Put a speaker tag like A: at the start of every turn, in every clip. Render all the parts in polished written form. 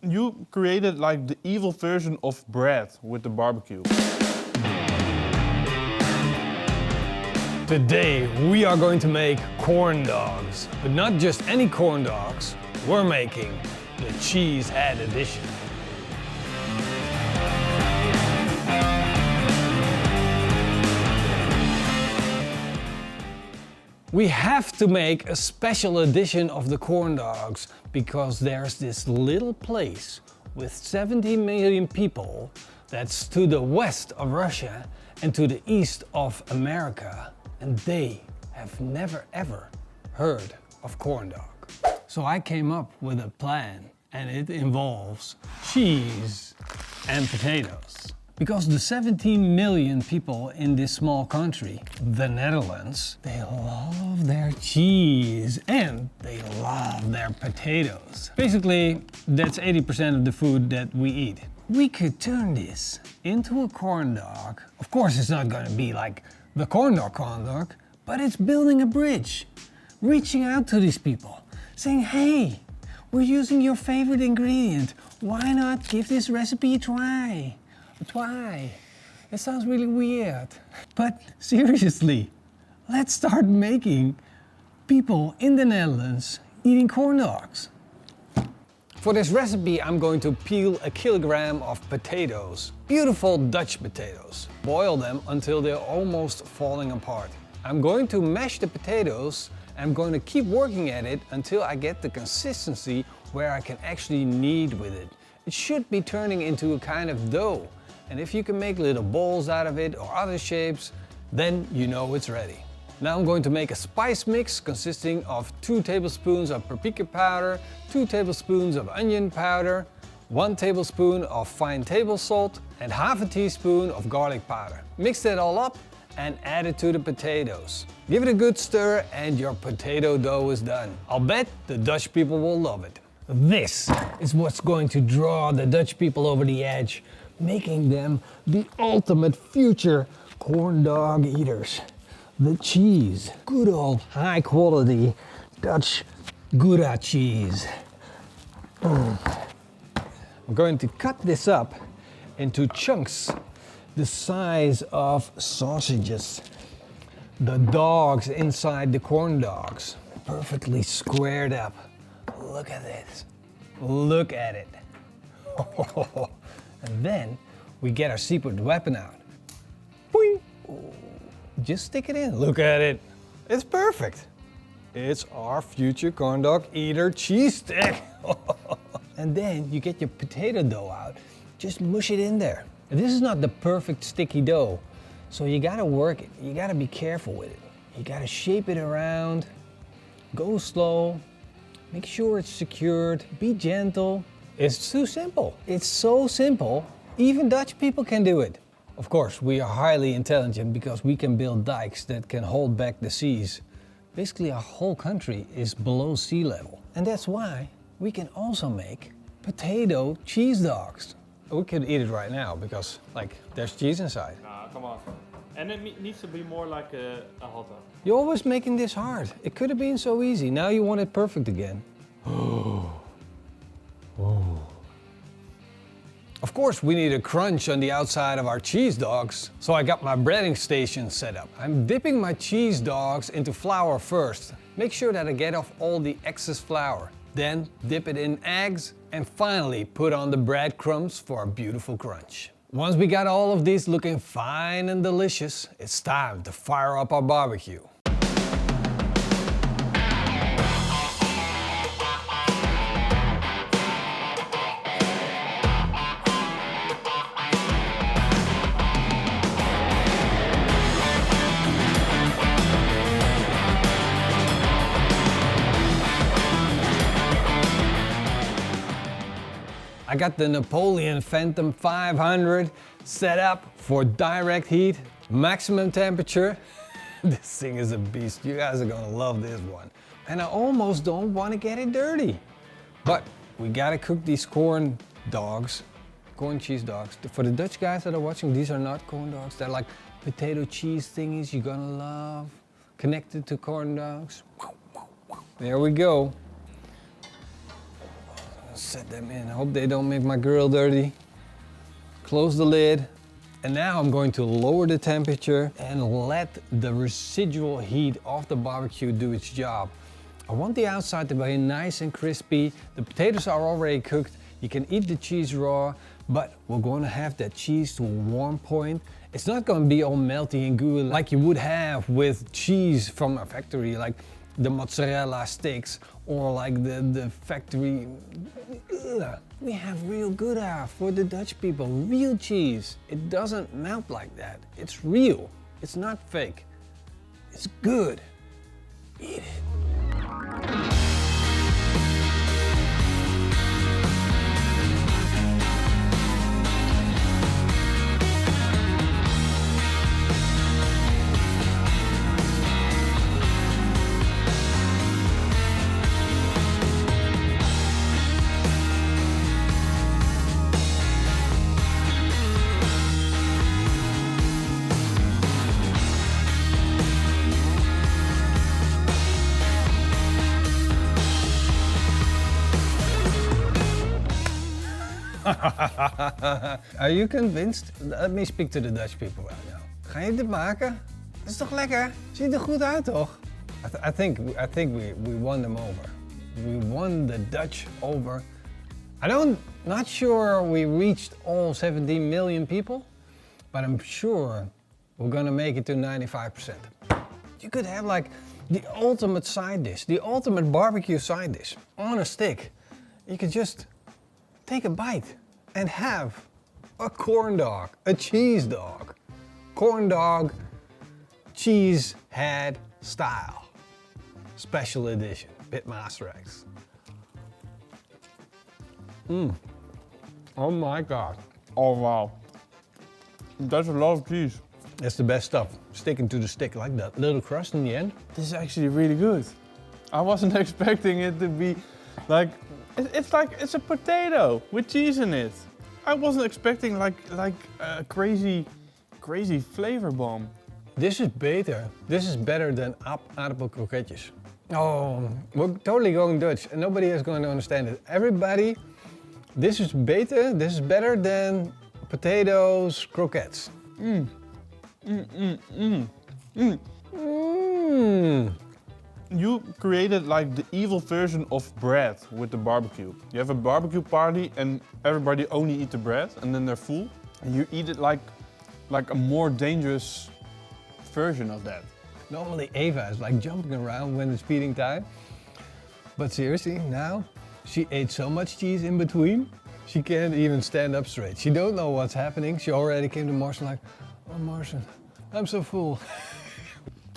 A: You created like the evil version of bread with the barbecue.
B: Today we are going to make corn dogs, but not just any corn dogs. We're making the Cheesehead edition. We have to make a special edition of the corn dogs because there's this little place with 70 million people that's to the west of Russia and to the east of America, and they have never ever heard of corn dog. So I came up with a plan, and it involves cheese and potatoes. Because the 17 million people in this small country, the Netherlands, they love their cheese and they love their potatoes. Basically, that's 80% of the food that we eat. We could turn this into a corn dog. Of course, it's not gonna be like the corn dog, but it's building a bridge, reaching out to these people, saying, hey, we're using your favorite ingredient. Why not give this recipe a try? Why? It sounds really weird. But seriously, let's start making people in the Netherlands eating corn dogs. For this recipe, I'm going to peel 1 kilogram of potatoes. Beautiful Dutch potatoes. Boil them until they're almost falling apart. I'm going to mash the potatoes. I'm going to keep working at it until I get the consistency where I can actually knead with it. It should be turning into a kind of dough. And if you can make little balls out of it or other shapes, then you know it's ready. Now I'm going to make a spice mix consisting of 2 tablespoons of paprika powder, 2 tablespoons of onion powder, 1 tablespoon of fine table salt, and half a teaspoon of garlic powder. Mix that all up and add it to the potatoes. Give it a good stir and your potato dough is done. I'll bet the Dutch people will love it. This is what's going to draw the Dutch people over the edge, making them the ultimate future corn dog eaters. The cheese, good old high quality Dutch Gouda cheese. I'm going to cut this up into chunks the size of sausages. The dogs inside the corn dogs, perfectly squared up. Look at this, look at it. And then we get our secret weapon out. Boing. Just stick it in. Look at it. It's perfect. It's our future corn dog eater cheese stick. And then you get your potato dough out. Just mush it in there. And this is not the perfect sticky dough, so you gotta work it. You gotta be careful with it. You gotta shape it around. Go slow. Make sure it's secured. Be gentle. It's too simple. It's so simple, even Dutch people can do it. Of course, we are highly intelligent because we can build dikes that can hold back the seas. Basically, our whole country is below sea level. And that's why we can also make potato cheese dogs. We could eat it right now because, like, there's cheese inside.
C: Nah, come on. And it needs to be more like a hot dog.
B: You're always making this hard. It could have been so easy. Now you want it perfect again. Of course, we need a crunch on the outside of our cheese dogs, so I got my breading station set up. I'm dipping my cheese dogs into flour first. Make sure that I get off all the excess flour. Then dip it in eggs and finally put on the breadcrumbs for a beautiful crunch. Once we got all of these looking fine and delicious, it's time to fire up our barbecue. I got the Napoleon Phantom 500 set up for direct heat, maximum temperature. This thing is a beast. You guys are gonna love this one. And I almost don't want to get it dirty. But we gotta cook these corn dogs, corn cheese dogs. For the Dutch guys that are watching, these are not corn dogs. They're like potato cheese thingies you're gonna love. Connected to corn dogs. There we go. set them in. I hope they don't make my grill dirty. Close the lid. And now I'm going to lower the temperature and let the residual heat of the barbecue do its job. I want the outside to be nice and crispy. The potatoes are already cooked. You can eat the cheese raw, but we're going to have that cheese to a warm point. It's not going to be all melty and gooey like you would have with cheese from a factory, like the mozzarella sticks or like the factory. Ugh. We have real Gouda for the Dutch people, real cheese. It doesn't melt like that. It's real. It's not fake. It's good. Eat it. Are you convinced? Let me speak to the Dutch people right now. Ga je dit maken? Dat is toch lekker? Ziet er goed uit toch? I think we won them over. We won the Dutch over. Not sure we reached all 17 million people, but I'm sure we're gonna make it to 95%. You could have like the ultimate side dish, the ultimate barbecue side dish on a stick. You could just take a bite and have a corn dog, a cheese dog. Corn dog, cheese head style. Special edition, Pitmasterx. Oh my God.
A: Oh wow. That's a lot of cheese.
B: That's the best stuff. Sticking to the stick like that little crust in the end.
A: This is actually really good. I wasn't expecting it to be like, it's a potato with cheese in it. I wasn't expecting like a crazy flavor bomb.
B: This is beter. This is better than aardappelkroketjes. Oh, we're totally going Dutch and nobody is going to understand it. Everybody, this is beter. This is better than potatoes croquettes.
A: You created like the evil version of bread with the barbecue. You have a barbecue party and everybody only eat the bread and then they're full. And you eat it like a more dangerous version of that.
B: Normally Eva is like jumping around when it's feeding time. But seriously, now she ate so much cheese in between, she can't even stand up straight. She don't know what's happening. She already came to Marcel like, oh Marcel, I'm so full.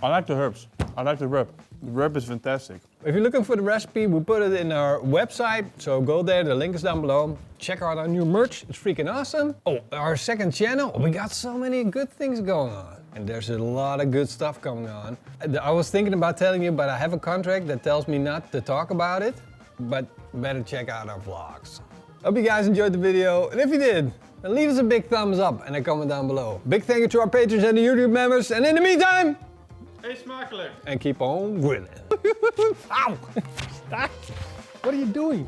A: I like the herbs. I like the rub. The rub is fantastic.
B: If you're looking for the recipe, we put it in our website, so go there, the link is down below. Check out our new merch, it's freaking awesome. Oh, our second channel, we got so many good things going on. And there's a lot of good stuff going on. I was thinking about telling you, but I have a contract that tells me not to talk about it, but better check out our vlogs. Hope you guys enjoyed the video, and if you did, then leave us a big thumbs up and a comment down below. Big thank you to our patrons and the YouTube members, and in the meantime,
C: Eet smakelijk!
B: and keep on grilling. Ow! Stop! What are you doing?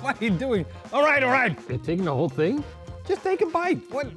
B: What are you doing? All right. You're taking the whole thing? Just take a bite. What?